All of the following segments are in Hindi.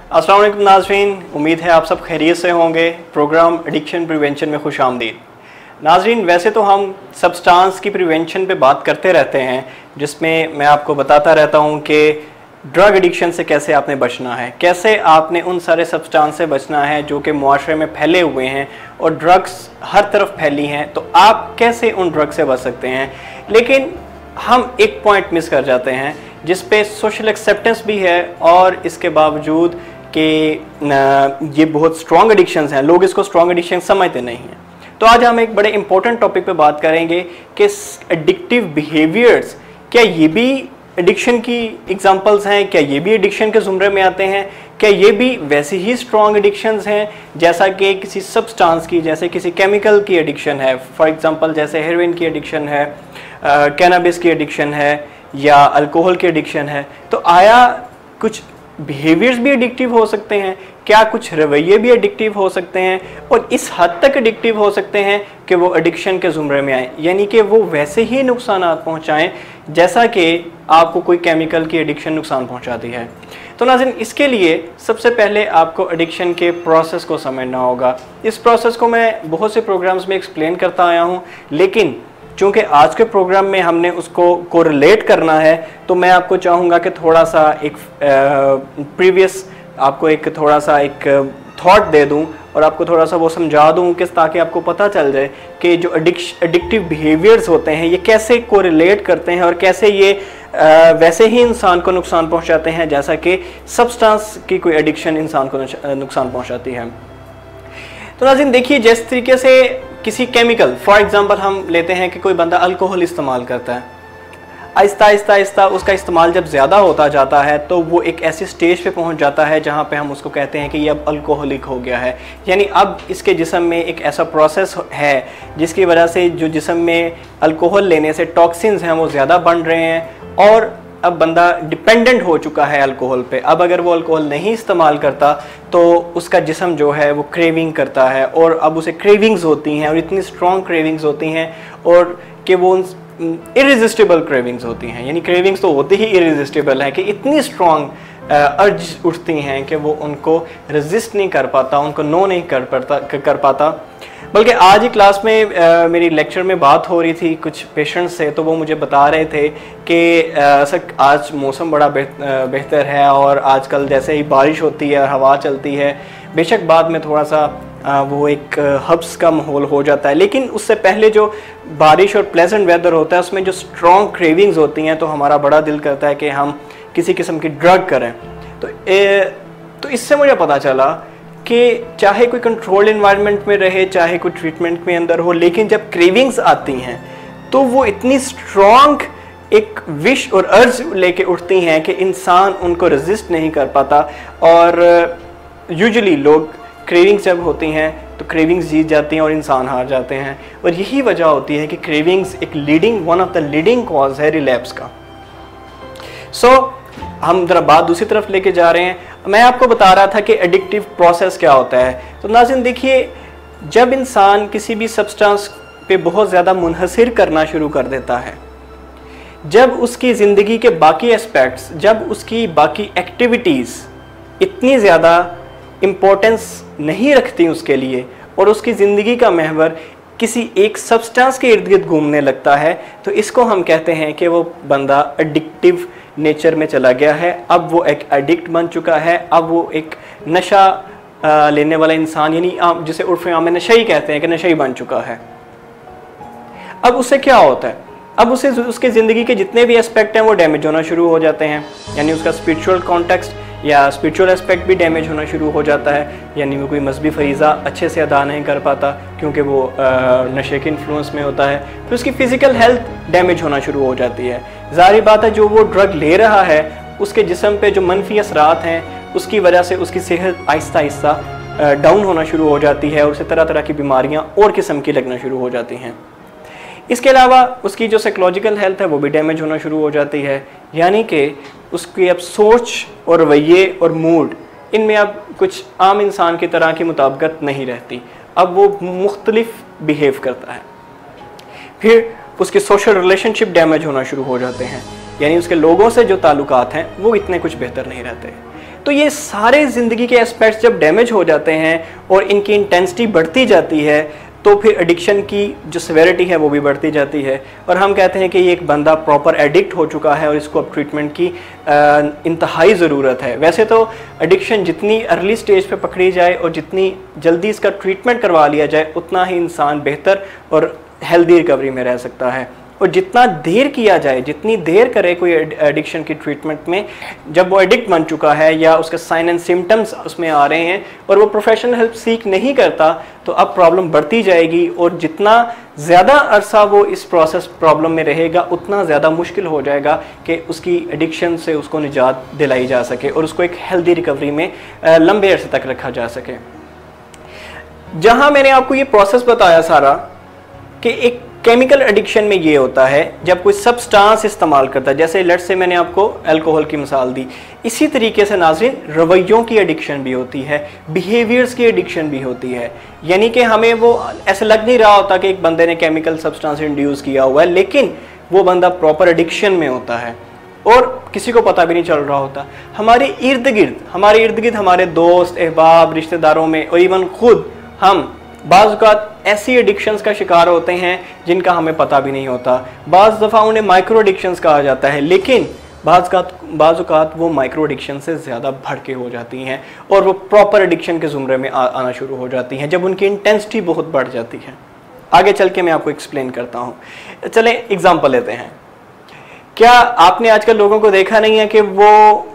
अस्सलाम वालेकुम नाज़रीन, उम्मीद है आप सब खैरियत से होंगे। प्रोग्राम एडिक्शन प्रिवेंशन में खुश आमदीद। नाज़रीन, वैसे तो हम सब्सटेंस की प्रिवेंशन पे बात करते रहते हैं, जिसमें मैं आपको बताता रहता हूं कि ड्रग एडिक्शन से कैसे आपने बचना है, कैसे आपने उन सारे सब्सटेंस से बचना है जो कि मुआशरे में फैले हुए हैं और ड्रग्स हर तरफ फैली हैं, तो आप कैसे उन ड्रग से बच सकते हैं। लेकिन हम एक पॉइंट मिस कर जाते हैं जिस पे सोशल एक्सेप्टेंस भी है और इसके बावजूद कि ये बहुत स्ट्रॉन्ग एडिक्शंस हैं, लोग इसको स्ट्रॉन्ग एडिक्शन समझते नहीं हैं। तो आज हम एक बड़े इंपॉर्टेंट टॉपिक पे बात करेंगे कि एडिक्टिव बिहेवियर्स, क्या ये भी एडिक्शन की एग्जांपल्स हैं, क्या ये भी एडिक्शन के ज़ुमरे में आते हैं, क्या ये भी वैसे ही स्ट्रॉन्ग एडिक्शंस हैं जैसा कि किसी सब्सटेंस की, जैसे किसी केमिकल की एडिक्शन है। फॉर एग्जांपल जैसे हेरोइन की एडिक्शन है, कैनाबिस की एडिक्शन है या अल्कोहल की एडिक्शन है। तो आया कुछ बिहेवियर्स भी एडिक्टिव हो सकते हैं, क्या कुछ रवैये भी एडिक्टिव हो सकते हैं और इस हद तक एडिक्टिव हो सकते हैं कि वो एडिक्शन के ज़ुमरे में आए, यानी कि वो वैसे ही नुकसान पहुँचाएँ जैसा कि आपको कोई केमिकल की एडिक्शन नुकसान पहुँचाती है। तो नाज़रीन, इसके लिए सबसे पहले आपको एडिक्शन के प्रोसेस को समझना होगा। इस प्रोसेस को मैं बहुत से प्रोग्राम्स में एक्सप्लेन करता आया हूँ, लेकिन चूँकि आज के प्रोग्राम में हमने उसको कोरिलेट करना है, तो मैं आपको चाहूँगा कि थोड़ा सा एक प्रीवियस आपको एक थोड़ा सा एक थॉट दे दूँ और आपको थोड़ा सा वो समझा दूँ कि ताकि आपको पता चल जाए कि जो एडिक्टिव बिहेवियर्स होते हैं ये कैसे कोरिलेट करते हैं और कैसे ये वैसे ही इंसान को नुकसान पहुँचाते हैं जैसा कि सब्सटेंस की कोई एडिक्शन इंसान को नुकसान पहुँचाती है। तो नाज़रीन देखिए, जिस तरीके से किसी केमिकल, फॉर एग्जांपल हम लेते हैं कि कोई बंदा अल्कोहल इस्तेमाल करता है, आहिस्ता आहिस्ता आहिस्ता उसका इस्तेमाल जब ज़्यादा होता जाता है तो वो एक ऐसी स्टेज पे पहुंच जाता है जहां पे हम उसको कहते हैं कि ये अब अल्कोहलिक हो गया है। यानी अब इसके जिस्म में एक ऐसा प्रोसेस है जिसकी वजह से जो जिस्म में अल्कोहल लेने से टॉक्सिन्स हैं वो ज़्यादा बढ़ रहे हैं और अब बंदा डिपेंडेंट हो चुका है अल्कोहल पे। अब अगर वो अल्कोहल नहीं इस्तेमाल करता तो उसका जिस्म जो है वो क्रेविंग करता है और अब उसे क्रेविंग्स होती हैं और इतनी स्ट्रॉन्ग क्रेविंग्स होती हैं और कि वो इरिजिस्टिबल क्रेविंग्स होती हैं। यानी क्रेविंग्स तो होती ही इरिजिस्टिबल है कि इतनी स्ट्रॉन्ग अर्ज उठती हैं कि वो उनको रेजिस्ट नहीं कर पाता, उनको नो नहीं कर पाता। बल्कि आज ही क्लास में मेरी लेक्चर में बात हो रही थी कुछ पेशेंट्स से, तो वो मुझे बता रहे थे कि सर आज मौसम बड़ा बेहतर है और आजकल जैसे ही बारिश होती है और हवा चलती है, बेशक बाद में थोड़ा सा वो एक हब्स का माहौल हो जाता है, लेकिन उससे पहले जो बारिश और प्लेजेंट वेदर होता है उसमें जो स्ट्रॉन्ग क्रेविंग्स होती हैं तो हमारा बड़ा दिल करता है कि हम किसी किस्म की ड्रग करें। तो इससे मुझे पता चला कि चाहे कोई कंट्रोल्ड एनवायरनमेंट में रहे, चाहे कोई ट्रीटमेंट में अंदर हो, लेकिन जब क्रेविंग्स आती हैं तो वो इतनी स्ट्रॉन्ग एक विश और अर्ज लेके उठती हैं कि इंसान उनको रेजिस्ट नहीं कर पाता। और यूजुअली लोग क्रेविंग्स जब होती हैं तो क्रेविंग्स जीत जाती हैं और इंसान हार जाते हैं, और यही वजह होती है कि क्रेविंग्स एक one of the leading cause है रिलैप्स का। हम जरा बात दूसरी तरफ लेके जा रहे हैं। मैं आपको बता रहा था कि एडिक्टिव प्रोसेस क्या होता है। तो नाज़रीन देखिए, जब इंसान किसी भी सब्सटेंस पे बहुत ज़्यादा मुनहसिर करना शुरू कर देता है, जब उसकी ज़िंदगी के बाकी एस्पेक्ट्स, जब उसकी बाकी एक्टिविटीज़ इतनी ज़्यादा इम्पोर्टेंस नहीं रखती उसके लिए और उसकी ज़िंदगी का महवर किसी एक सब्सटेंस के इर्द गिर्द घूमने लगता है, तो इसको हम कहते हैं कि वो बंदा एडिक्टिव नेचर में चला गया है। अब वो एक एडिक्ट बन चुका है, अब वो एक नशा लेने वाला इंसान, यानी जिसे उर्फ़ आम में नशई कहते हैं कि नशई बन चुका है। अब उससे क्या होता है, अब उसके ज़िंदगी के जितने भी एस्पेक्ट हैं वो डैमेज होना शुरू हो जाते हैं। यानी उसका स्पिरिचुअल कॉन्टेक्स्ट या स्पिरिचुअल एस्पेक्ट भी डैमेज होना शुरू हो जाता है, यानी वो कोई मजहबी फरीज़ा अच्छे से अदा नहीं कर पाता क्योंकि वो नशे के इन्फ्लुएंस में होता है। फिर उसकी फ़िज़िकल हेल्थ डैमेज होना शुरू हो जाती है। ज़ाहिर बात है, जो वो ड्रग ले रहा है उसके जिस्म पे जो मनफी असरात हैं उसकी वजह से उसकी सेहत आहिस्ता आहिस्ता डाउन होना शुरू हो जाती है और उसे तरह तरह की बीमारियाँ और किस्म की लगना शुरू हो जाती हैं। इसके अलावा उसकी जो साइकोलॉजिकल हेल्थ है वो भी डैमेज होना शुरू हो जाती है, यानी कि उसकी अब सोच और रवैये और मूड, इनमें अब कुछ आम इंसान की तरह की मुताबिकत नहीं रहती। अब वो मुख्तलिफ बिहेव करता है। फिर उसके सोशल रिलेशनशिप डैमेज होना शुरू हो जाते हैं, यानी उसके लोगों से जो ताल्लुकात हैं वो इतने कुछ बेहतर नहीं रहते। तो ये सारे ज़िंदगी के एस्पेक्ट्स जब डैमेज हो जाते हैं और इनकी इंटेंसिटी बढ़ती जाती है तो फिर एडिक्शन की जो सेवेरिटी है वो भी बढ़ती जाती है और हम कहते हैं कि ये एक बंदा प्रॉपर एडिक्ट हो चुका है और इसको अब ट्रीटमेंट की इंतहाई ज़रूरत है। वैसे तो एडिक्शन जितनी अर्ली स्टेज पे पकड़ी जाए और जितनी जल्दी इसका ट्रीटमेंट करवा लिया जाए उतना ही इंसान बेहतर और हेल्दी रिकवरी में रह सकता है। और जितना देर किया जाए, जितनी देर करे कोई एडिक्शन की ट्रीटमेंट में, जब वो एडिक्ट बन चुका है या उसके साइन एंड सिम्टम्स उसमें आ रहे हैं और वो प्रोफेशनल हेल्प सीख नहीं करता तो अब प्रॉब्लम बढ़ती जाएगी और जितना ज़्यादा अरसा वो इस प्रॉब्लम में रहेगा उतना ज़्यादा मुश्किल हो जाएगा कि उसकी एडिक्शन से उसको निजात दिलाई जा सके और उसको एक हेल्दी रिकवरी में लंबे अरसे तक रखा जा सके। जहाँ मैंने आपको ये प्रोसेस बताया सारा कि एक केमिकल एडिक्शन में ये होता है जब कोई सब्सटेंस इस्तेमाल करता है, जैसे लेट्स से मैंने आपको अल्कोहल की मिसाल दी, इसी तरीके से नाज़रीन रवैयों की एडिक्शन भी होती है, बिहेवियर्स की एडिक्शन भी होती है। यानी कि हमें वो ऐसा लग नहीं रहा होता कि एक बंदे ने केमिकल सब्सटेंस इंड्यूस किया हुआ है, लेकिन वो बंदा प्रॉपर एडिक्शन में होता है और किसी को पता भी नहीं चल रहा होता। हमारे इर्द गिर्द हमारे दोस्त, अहबाब, रिश्तेदारों में और इवन खुद हम बाज़ औक़ात ऐसी एडिक्शंस का शिकार होते हैं जिनका हमें पता भी नहीं होता। बाज़ दफ़ा उन्हें माइक्रो एडिक्शंस कहा जाता है, लेकिन बाज़ औक़ात वो माइक्रो एडिक्शन से ज़्यादा बढ़ के हो जाती हैं और वो प्रॉपर एडिक्शन के ज़ुमरे में आना शुरू हो जाती हैं जब उनकी इंटेंसिटी बहुत बढ़ जाती है। आगे चल के मैं आपको एक्सप्लेन करता हूँ। चलें एग्ज़ाम्पल लेते हैं। क्या आपने आजकल लोगों को देखा नहीं है कि वो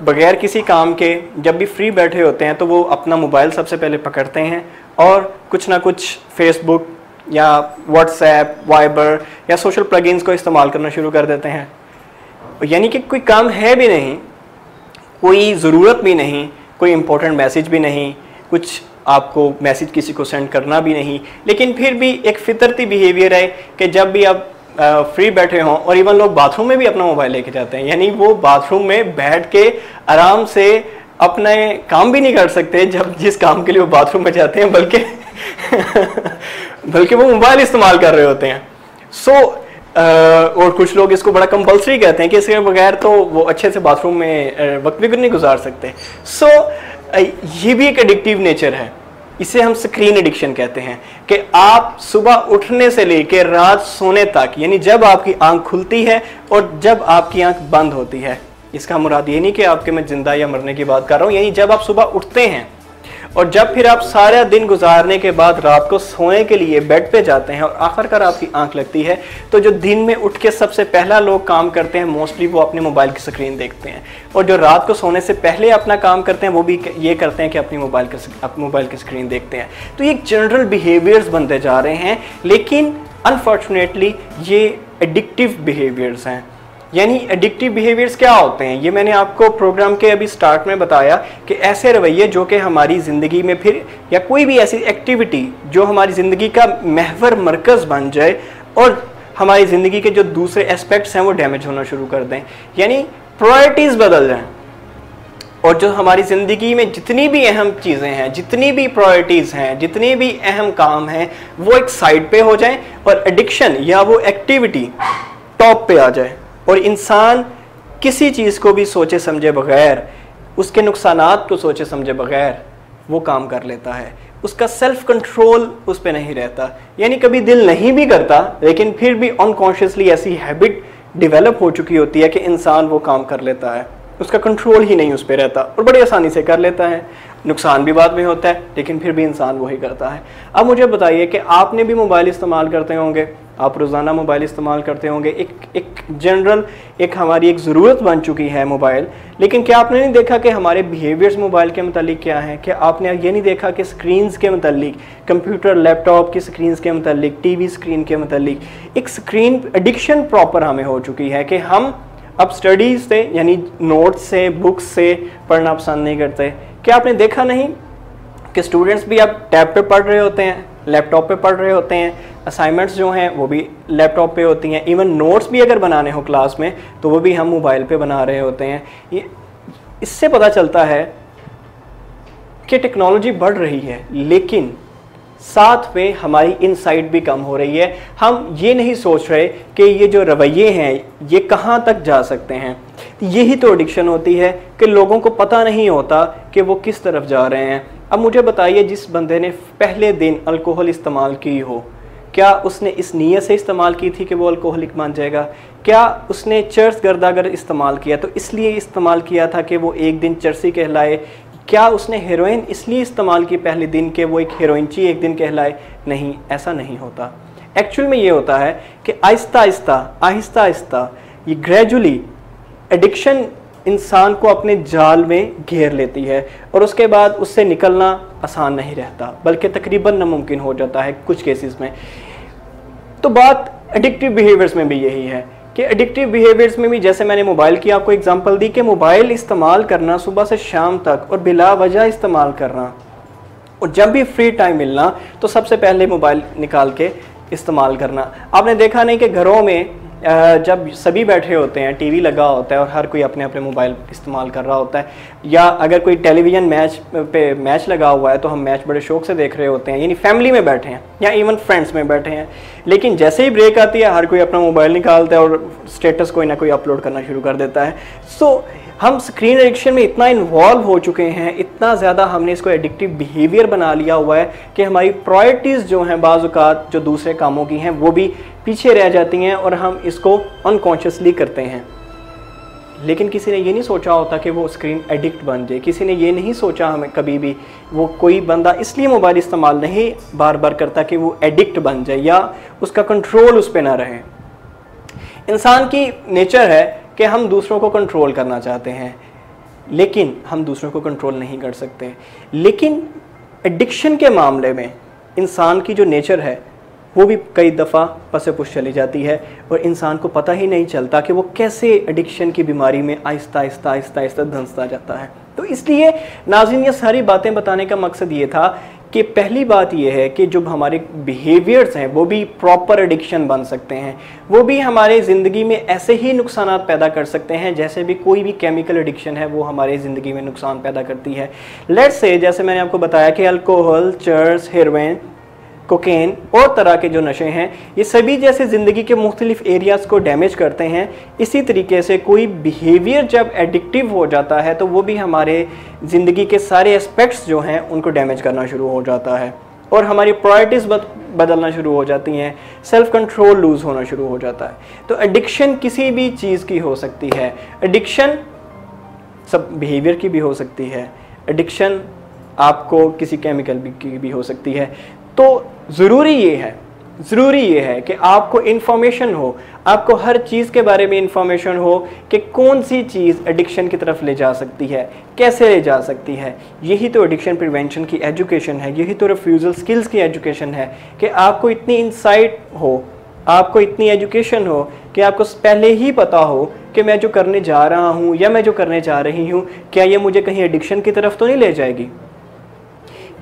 बगैर किसी काम के जब भी फ्री बैठे होते हैं तो वो अपना मोबाइल सबसे पहले पकड़ते हैं और कुछ ना कुछ फेसबुक या व्हाट्सएप, वाइबर या सोशल प्लगइन्स को इस्तेमाल करना शुरू कर देते हैं। यानी कि कोई काम है भी नहीं, कोई ज़रूरत भी नहीं, कोई इम्पोर्टेंट मैसेज भी नहीं, कुछ आपको मैसेज किसी को सेंड करना भी नहीं, लेकिन फिर भी एक फितरती बिहेवियर है कि जब भी आप फ्री बैठे हों, और इवन लोग बाथरूम में भी अपना मोबाइल लेके जाते हैं, यानी वो बाथरूम में बैठ के आराम से अपने काम भी नहीं कर सकते जब जिस काम के लिए वो बाथरूम में जाते हैं, बल्कि वो मोबाइल इस्तेमाल कर रहे होते हैं। और कुछ लोग इसको बड़ा कंपल्सरी कहते हैं कि इसके बगैर तो वो अच्छे से बाथरूम में वक्त भी नहीं गुजार सकते। ये भी एक एडिक्टिव नेचर है, इसे हम स्क्रीन एडिक्शन कहते हैं कि आप सुबह उठने से लेकर रात सोने तक, यानी जब आपकी आंख खुलती है और जब आपकी आंख बंद होती है, इसका मुराद ये नहीं कि आपके मैं जिंदा या मरने की बात कर रहा हूँ, यानी जब आप सुबह उठते हैं और जब फिर आप सारा दिन गुजारने के बाद रात को सोने के लिए बेड पे जाते हैं और आखिरकार आपकी आंख लगती है, तो जो दिन में उठ के सबसे पहला लोग काम करते हैं मोस्टली वो अपने मोबाइल की स्क्रीन देखते हैं, और जो रात को सोने से पहले अपना काम करते हैं वो भी ये करते हैं कि अपनी मोबाइल की स्क्रीन देखते हैं। तो ये जनरल बिहेवियर्स बनते जा रहे हैं, लेकिन अनफॉर्चुनेटली ये एडिक्टिव बिहेवियर्स हैं। यानी एडिक्टिव बिहेवियर्स क्या होते हैं, ये मैंने आपको प्रोग्राम के अभी स्टार्ट में बताया कि ऐसे रवैये जो कि हमारी ज़िंदगी में फिर या कोई भी ऐसी एक्टिविटी जो हमारी ज़िंदगी का महवर मरकज़ बन जाए और हमारी ज़िंदगी के जो दूसरे एस्पेक्ट्स हैं वो डैमेज होना शुरू कर दें, यानी प्रायोरिटीज़ बदल जाएं और जो हमारी ज़िंदगी में जितनी भी अहम चीज़ें हैं, जितनी भी प्रायोरिटीज़ हैं, जितने भी अहम काम हैं वो एक साइड पे हो जाएं और एडिक्शन या वो एक्टिविटी टॉप पे आ जाए और इंसान किसी चीज़ को भी सोचे समझे बगैर, उसके नुकसानात को सोचे समझे बगैर वो काम कर लेता है। उसका सेल्फ कंट्रोल उस पर नहीं रहता, यानी कभी दिल नहीं भी करता लेकिन फिर भी अनकॉन्शियसली ऐसी हैबिट डेवलप हो चुकी होती है कि इंसान वो काम कर लेता है, उसका कंट्रोल ही नहीं उस पर रहता और बड़ी आसानी से कर लेता है। नुकसान भी बाद में होता है लेकिन फिर भी इंसान वही करता है। अब मुझे बताइए कि आपने भी मोबाइल इस्तेमाल करते होंगे, आप रोज़ाना मोबाइल इस्तेमाल करते होंगे, एक जनरल एक हमारी एक ज़रूरत बन चुकी है मोबाइल, लेकिन क्या आपने नहीं देखा कि हमारे बिहेवियर्स मोबाइल के मतलब क्या हैं? क्या आपने ये नहीं देखा कि स्क्रीन्स के मतलब, कंप्यूटर लैपटॉप की स्क्रीन्स के मतलब, टीवी स्क्रीन के मतलब एक स्क्रीन एडिक्शन प्रॉपर हमें हो चुकी है कि हम अब स्टडीज़ से यानी नोट्स से, बुक्स से पढ़ना पसंद नहीं करते। क्या आपने देखा नहीं कि स्टूडेंट्स भी अब टैब पे पढ़ रहे होते हैं, लैपटॉप पे पढ़ रहे होते हैं, असाइनमेंट्स जो हैं वो भी लैपटॉप पे होती हैं, इवन नोट्स भी अगर बनाने हो क्लास में तो वो भी हम मोबाइल पे बना रहे होते हैं। ये इससे पता चलता है कि टेक्नोलॉजी बढ़ रही है, लेकिन साथ में हमारी इनसाइट भी कम हो रही है। हम ये नहीं सोच रहे कि ये जो रवैये हैं ये कहाँ तक जा सकते हैं। यही तो एडिक्शन होती है कि लोगों को पता नहीं होता कि वो किस तरफ जा रहे हैं। अब मुझे बताइए, जिस बंदे ने पहले दिन अल्कोहल इस्तेमाल की हो, क्या उसने इस नीयत से इस्तेमाल की थी कि वो अल्कोहलिक मान जाएगा? क्या उसने चर्स गर्द अगर इस्तेमाल किया तो इसलिए इस्तेमाल किया था कि वो एक दिन चर्सी कहलाए? क्या उसने हेरोइन इसलिए इस्तेमाल की पहले दिन के वो एक हेरोइनची एक दिन कहलाए? नहीं, ऐसा नहीं होता। एक्चुअल में ये होता है कि आहिस्ता आहिस्ता ये ग्रेजुअली एडिक्शन इंसान को अपने जाल में घेर लेती है और उसके बाद उससे निकलना आसान नहीं रहता, बल्कि तकरीबन नामुमकिन हो जाता है कुछ केसेस में। तो बात एडिक्टिव बिहेवियर्स में भी यही है कि एडिक्टिव बिहेवियर्स में भी, जैसे मैंने मोबाइल की आपको एग्जांपल दी कि मोबाइल इस्तेमाल करना सुबह से शाम तक और बिला वजह इस्तेमाल करना, और जब भी फ्री टाइम मिलना तो सबसे पहले मोबाइल निकाल के इस्तेमाल करना। आपने देखा नहीं कि घरों में जब सभी बैठे होते हैं, टीवी लगा होता है और हर कोई अपने अपने मोबाइल इस्तेमाल कर रहा होता है, या अगर कोई टेलीविज़न मैच लगा हुआ है तो हम मैच बड़े शौक से देख रहे होते हैं, यानी फैमिली में बैठे हैं या इवन फ्रेंड्स में बैठे हैं। लेकिन जैसे ही ब्रेक आती है हर कोई अपना मोबाइल निकालता है और स्टेटस कोई ना कोई अपलोड करना शुरू कर देता है। सो हम स्क्रीन एडिक्शन में इतना इन्वॉल्व हो चुके हैं, इतना ज़्यादा हमने इसको एडिक्टिव बिहेवियर बना लिया हुआ है कि हमारी प्रायोरिटीज़ जो हैं बाज़ औक़ात जो दूसरे कामों की हैं वो भी पीछे रह जाती हैं और हम इसको अनकॉन्शियसली करते हैं। लेकिन किसी ने ये नहीं सोचा होता कि वो स्क्रीन एडिक्ट बन जाए। किसी ने ये नहीं सोचा हमें कभी भी, वो कोई बंदा इसलिए मोबाइल इस्तेमाल नहीं बार बार करता कि वो एडिक्ट बन जाए या उसका कंट्रोल उस पर ना रहे। इंसान की नेचर है कि हम दूसरों को कंट्रोल करना चाहते हैं, लेकिन हम दूसरों को कंट्रोल नहीं कर सकते। लेकिन एडिक्शन के मामले में इंसान की जो नेचर है वो भी कई दफ़ा पसे पुश चली जाती है और इंसान को पता ही नहीं चलता कि वो कैसे एडिक्शन की बीमारी में आहिस्ता आहिस्ता धंसता जाता है। तो इसलिए नाज़रीन, ये सारी बातें बताने का मकसद ये था कि पहली बात ये है कि जो हमारे बिहेवियर्स हैं वो भी प्रॉपर एडिक्शन बन सकते हैं, वो भी हमारे ज़िंदगी में ऐसे ही नुकसान पैदा कर सकते हैं जैसे भी कोई भी केमिकल एडिक्शन है वो हमारे ज़िंदगी में नुकसान पैदा करती है। लेट्स से जैसे मैंने आपको बताया कि अल्कोहल, चर्स, हेरोइन, कोकेन और तरह के जो नशे हैं ये सभी जैसे ज़िंदगी के मुख्तलिफ एरियाज़ को डैमेज करते हैं, इसी तरीके से कोई बिहेवियर जब एडिक्टिव हो जाता है तो वो भी हमारे ज़िंदगी के सारे एस्पेक्ट्स जो हैं उनको डैमेज करना शुरू हो जाता है और हमारी प्रायोरिटीज़ बदलना शुरू हो जाती हैं, सेल्फ कंट्रोल लूज़ होना शुरू हो जाता है। तो एडिक्शन किसी भी चीज़ की हो सकती है, एडिक्शन सब बिहेवियर की भी हो सकती है, एडिक्शन आपको किसी केमिकल की भी हो सकती है। तो ज़रूरी ये है कि आपको इन्फॉर्मेशन हो, आपको हर चीज़ के बारे में इन्फॉर्मेशन हो कि कौन सी चीज़ एडिक्शन की तरफ ले जा सकती है, कैसे ले जा सकती है। यही तो एडिक्शन प्रिवेंशन की एजुकेशन है, यही तो रिफ्यूज़ल स्किल्स की एजुकेशन है कि आपको इतनी इंसाइट हो, आपको इतनी एजुकेशन हो कि आपको पहले ही पता हो कि मैं जो करने जा रहा हूँ या मैं जो करने जा रही हूँ क्या ये मुझे कहीं एडिक्शन की तरफ तो नहीं ले जाएगी,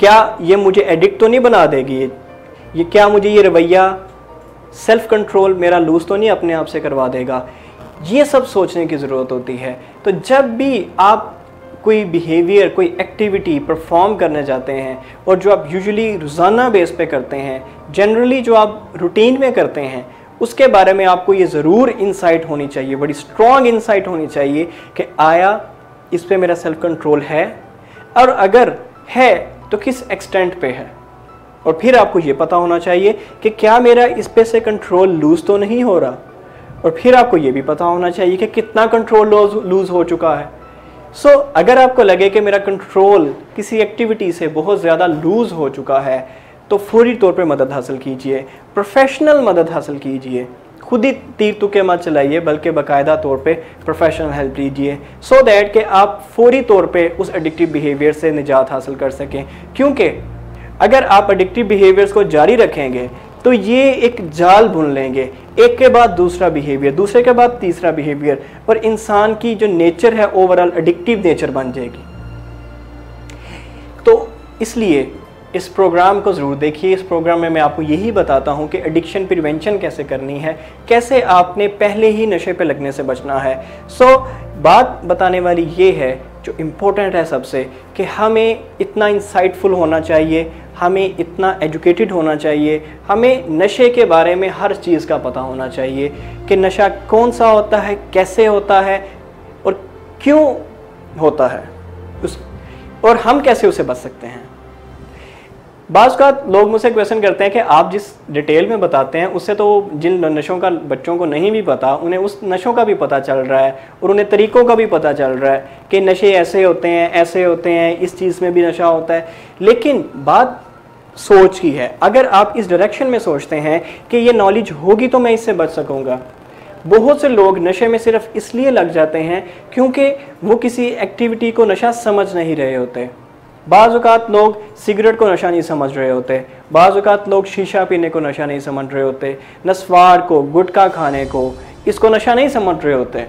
क्या ये मुझे एडिक्ट तो नहीं बना देगी, ये क्या मुझे ये रवैया सेल्फ कंट्रोल मेरा लूज तो नहीं अपने आप से करवा देगा। ये सब सोचने की ज़रूरत होती है। तो जब भी आप कोई बिहेवियर, कोई एक्टिविटी परफॉर्म करने जाते हैं और जो आप यूजुअली रोज़ाना बेस पे करते हैं, जनरली जो आप रूटीन में करते हैं, उसके बारे में आपको ये ज़रूर इंसाइट होनी चाहिए, बड़ी स्ट्रॉन्ग इंसाइट होनी चाहिए कि आया इस पे मेरा सेल्फ कंट्रोल है, और अगर है तो किस एक्सटेंट पे है। और फिर आपको ये पता होना चाहिए कि क्या मेरा इस पे से कंट्रोल लूज़ तो नहीं हो रहा, और फिर आपको ये भी पता होना चाहिए कि कितना कंट्रोल लूज़ हो चुका है। सो अगर आपको लगे कि मेरा कंट्रोल किसी एक्टिविटी से बहुत ज़्यादा लूज़ हो चुका है तो फौरी तौर पे मदद हासिल कीजिए, प्रोफेशनल मदद हासिल कीजिए। खुद ही तीर तुके मत चलाइए, बल्कि बाकायदा तौर पे प्रोफेशनल हेल्प लीजिए, सो दैट कि आप फौरी तौर पे उस एडिक्टिव बिहेवियर से निजात हासिल कर सकें। क्योंकि अगर आप एडिक्टिव बिहेवियर्स को जारी रखेंगे तो ये एक जाल बुन लेंगे, एक के बाद दूसरा बिहेवियर, दूसरे के बाद तीसरा बिहेवियर, और इंसान की जो नेचर है ओवरऑल एडिक्टिव नेचर बन जाएगी। तो इसलिए इस प्रोग्राम को ज़रूर देखिए। इस प्रोग्राम में मैं आपको यही बताता हूँ कि एडिक्शन प्रिवेंशन कैसे करनी है, कैसे आपने पहले ही नशे पे लगने से बचना है। सो बात बताने वाली ये है जो इम्पोर्टेंट है सबसे, कि हमें इतना इंसाइटफुल होना चाहिए, हमें इतना एजुकेटेड होना चाहिए, हमें नशे के बारे में हर चीज़ का पता होना चाहिए कि नशा कौन सा होता है, कैसे होता है और क्यों होता है और हम कैसे उसे बच सकते हैं। बाज़ का लोग मुझसे क्वेश्चन करते हैं कि आप जिस डिटेल में बताते हैं उससे तो जिन नशों का बच्चों को नहीं भी पता, उन्हें उस नशों का भी पता चल रहा है और उन्हें तरीक़ों का भी पता चल रहा है कि नशे ऐसे होते हैं, ऐसे होते हैं, इस चीज़ में भी नशा होता है। लेकिन बात सोच की है। अगर आप इस डायरेक्शन में सोचते हैं कि ये नॉलेज होगी तो मैं इससे बच सकूँगा। बहुत से लोग नशे में सिर्फ इसलिए लग जाते हैं क्योंकि वो किसी एक्टिविटी को नशा समझ नहीं रहे होते। बाज़ औक़ात लोग सिगरेट को नशा नहीं समझ रहे होते, बाज़ औक़ात लोग शीशा पीने को नशा नहीं समझ रहे होते, नस्वार को, गुटखा खाने को, इसको नशा नहीं समझ रहे होते।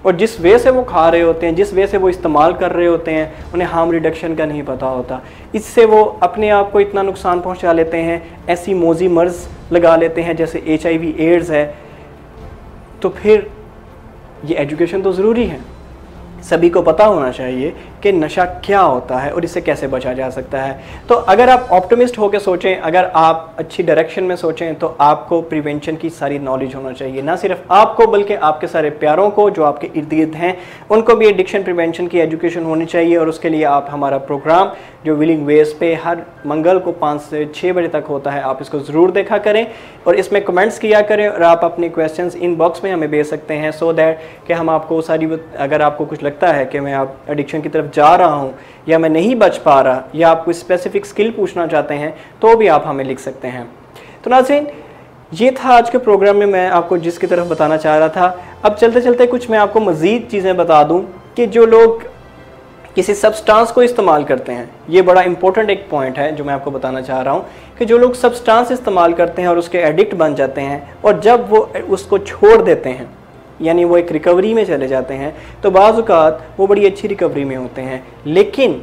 और जिस वे से वो खा रहे होते हैं, जिस वे से वो इस्तेमाल कर रहे होते हैं, उन्हें हार्म रिडक्शन का नहीं पता होता। इससे वो अपने आप को इतना नुकसान पहुंचा लेते हैं, ऐसी मौजी मर्ज़ लगा लेते हैं जैसे HIV एड्स है। तो फिर ये एजुकेशन तो ज़रूरी है, सभी को पता होना चाहिए कि नशा क्या होता है और इससे कैसे बचा जा सकता है। तो अगर आप ऑप्टिमिस्ट होकर सोचें, अगर आप अच्छी डायरेक्शन में सोचें, तो आपको प्रिवेंशन की सारी नॉलेज होना चाहिए। ना सिर्फ आपको बल्कि आपके सारे प्यारों को जो आपके इर्द गिर्द हैं उनको भी एडिक्शन प्रिवेंशन की एजुकेशन होनी चाहिए। और उसके लिए आप हमारा प्रोग्राम जो विलिंग वेज पे हर मंगल को 5 से 6 बजे तक होता है, आप इसको ज़रूर देखा करें और इसमें कमेंट्स किया करें। और आप अपने क्वेश्चंस इनबॉक्स में हमें भेज सकते हैं सो दैट कि हम आपको सारी, अगर आपको कुछ लगता है कि मैं आप एडिक्शन की तरफ जा रहा हूं या मैं नहीं बच पा रहा या आप कोई स्पेसिफिक स्किल पूछना चाहते हैं तो भी आप हमें लिख सकते हैं। तो नाज़रीन, ये था आज के प्रोग्राम में मैं आपको जिसकी तरफ बताना चाह रहा था। अब चलते चलते कुछ मैं आपको मज़ीद चीज़ें बता दूं कि जो लोग किसी सब्सटेंस को इस्तेमाल करते हैं, ये बड़ा इंपॉर्टेंट एक पॉइंट है जो मैं आपको बताना चाह रहा हूँ कि जो लोग सब्सटेंस इस्तेमाल करते हैं और उसके एडिक्ट बन जाते हैं और जब वो उसको छोड़ देते हैं, यानी वो एक रिकवरी में चले जाते हैं, तो बाज़ औक़ात वो बड़ी अच्छी रिकवरी में होते हैं, लेकिन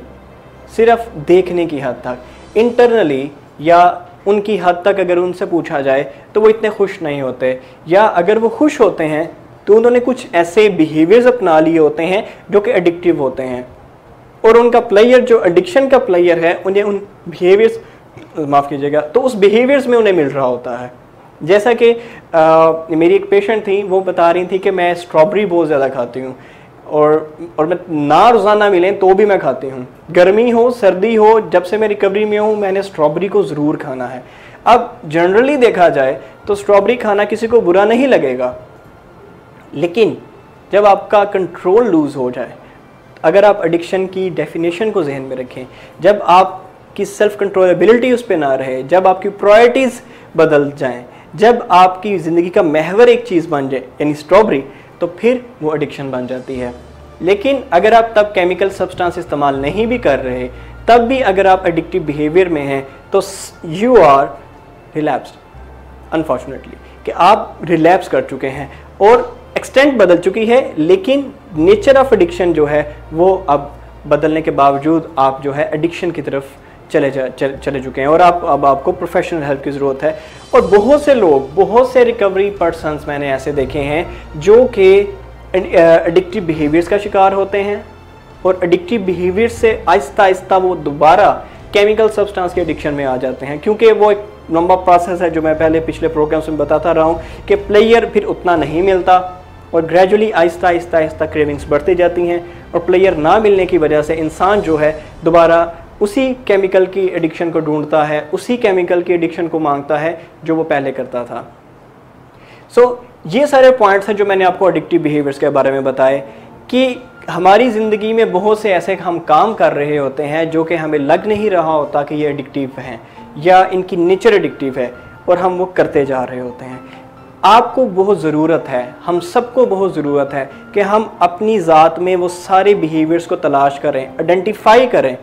सिर्फ देखने की हद तक। इंटरनली या उनकी हद तक अगर उनसे पूछा जाए तो वो इतने खुश नहीं होते, या अगर वो खुश होते हैं तो उन्होंने कुछ ऐसे बिहेवियर्स अपना लिए होते हैं जो कि एडिक्टिव होते हैं और उनका प्लेयर जो एडिक्शन का प्लेयर है उन्हें उन बिहेवियर्स, माफ़ कीजिएगा, तो उस बिहेवियर्स में उन्हें मिल रहा होता है। जैसा कि मेरी एक पेशेंट थी, वो बता रही थी कि मैं स्ट्रॉबेरी बहुत ज़्यादा खाती हूँ और मैं ना रोज़ाना मिलें तो भी मैं खाती हूँ, गर्मी हो सर्दी हो, जब से मैं रिकवरी में हूँ मैंने स्ट्रॉबेरी को ज़रूर खाना है। अब जनरली देखा जाए तो स्ट्रॉबेरी खाना किसी को बुरा नहीं लगेगा, लेकिन जब आपका कंट्रोल लूज़ हो जाए, अगर आप एडिक्शन की डेफिनेशन को जहन में रखें, जब आपकी सेल्फ कंट्रोलेबिलिटी उस पर ना रहे, जब आपकी प्रायोरिटीज़ बदल जाएं, जब आपकी ज़िंदगी का महवर एक चीज़ बन जाए यानी स्ट्रॉबेरी, तो फिर वो एडिक्शन बन जाती है। लेकिन अगर आप तब केमिकल सब्सटेंस इस्तेमाल नहीं भी कर रहे, तब भी अगर आप एडिक्टिव बिहेवियर में हैं तो यू आर रिलैप्स्ड, अनफॉर्चुनेटली, कि आप रिलैप्स कर चुके हैं और एक्सटेंट बदल चुकी है, लेकिन नेचर ऑफ एडिक्शन जो है वो अब बदलने के बावजूद आप जो है एडिक्शन की तरफ चले चुके हैं और अब आपको प्रोफेशनल हेल्प की ज़रूरत है। और बहुत से लोग, बहुत से रिकवरी पर्सन्स मैंने ऐसे देखे हैं जो कि एडिक्टिव बिहेवियर्स का शिकार होते हैं और एडिक्टिव बिहेवियर से आहिस्ता आहिस्ता वो दोबारा केमिकल सब्सटेंस के एडिक्शन में आ जाते हैं, क्योंकि वो एक लंबा प्रोसेस है जो मैं पहले पिछले प्रोग्राम्स में बताता रहा हूँ कि प्लेयर फिर उतना नहीं मिलता और ग्रेजुअली आहिस्ता आहिस्ता आहिस्ता क्रेविंग्स बढ़ती जाती हैं और प्लेयर ना मिलने की वजह से इंसान जो है दोबारा उसी केमिकल की एडिक्शन को ढूंढता है, उसी केमिकल की एडिक्शन को मांगता है जो वो पहले करता था। ये सारे पॉइंट्स हैं जो मैंने आपको एडिक्टिव बिहेवियर्स के बारे में बताए कि हमारी ज़िंदगी में बहुत से ऐसे हम काम कर रहे होते हैं जो कि हमें लग नहीं रहा होता कि ये एडिक्टिव हैं या इनकी नेचर एडिक्टिव है और हम वो करते जा रहे होते हैं। आपको बहुत ज़रूरत है, हम सबको बहुत ज़रूरत है कि हम अपनी ज़ात में वो सारे बिहेवियर्स को तलाश करें, आइडेंटिफाई करें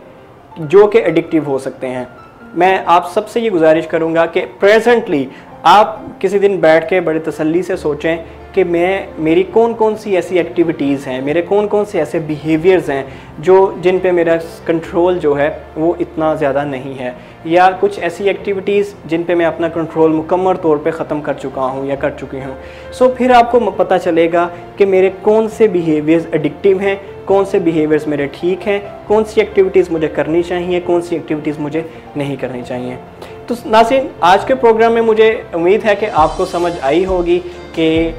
जो कि एडिक्टिव हो सकते हैं। मैं आप सबसे ये गुजारिश करूंगा कि प्रेजेंटली आप किसी दिन बैठ के बड़े तसल्ली से सोचें कि मेरी कौन कौन सी ऐसी एक्टिविटीज़ हैं, मेरे कौन कौन से ऐसे बिहेवियर्स हैं जिन पे मेरा कंट्रोल जो है वो इतना ज़्यादा नहीं है, या कुछ ऐसी एक्टिविटीज़ जिन पे मैं अपना कंट्रोल मुकम्मल तौर पे ख़त्म कर चुका हूँ या कर चुकी हूँ। सो फिर आपको पता चलेगा कि मेरे कौन से बिहेवियर्स एडिक्टिव हैं, कौन से बिहेवियर्स मेरे ठीक हैं, कौन सी एक्टिविटीज़ मुझे करनी चाहिए, कौन सी एक्टिविटीज़ मुझे नहीं करनी चाहिए। तो नाज़रीन, आज के प्रोग्राम में मुझे उम्मीद है कि आपको समझ आई होगी कि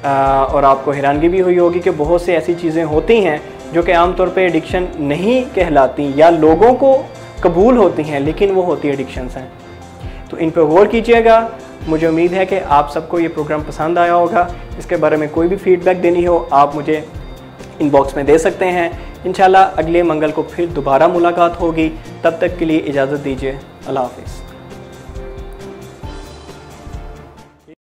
और आपको हैरानगी भी हुई होगी कि बहुत से ऐसी चीज़ें होती हैं जो कि आमतौर पे एडिक्शन नहीं कहलाती या लोगों को कबूल होती हैं, लेकिन वो होती एडिक्शंस हैं। तो इन पर गौर कीजिएगा। मुझे उम्मीद है कि आप सबको ये प्रोग्राम पसंद आया होगा। इसके बारे में कोई भी फीडबैक देनी हो आप मुझे इनबॉक्स में दे सकते हैं। इंशाल्लाह अगले मंगल को फिर दोबारा मुलाकात होगी। तब तक के लिए इजाज़त दीजिए। अल्लाह हाफ़िज़।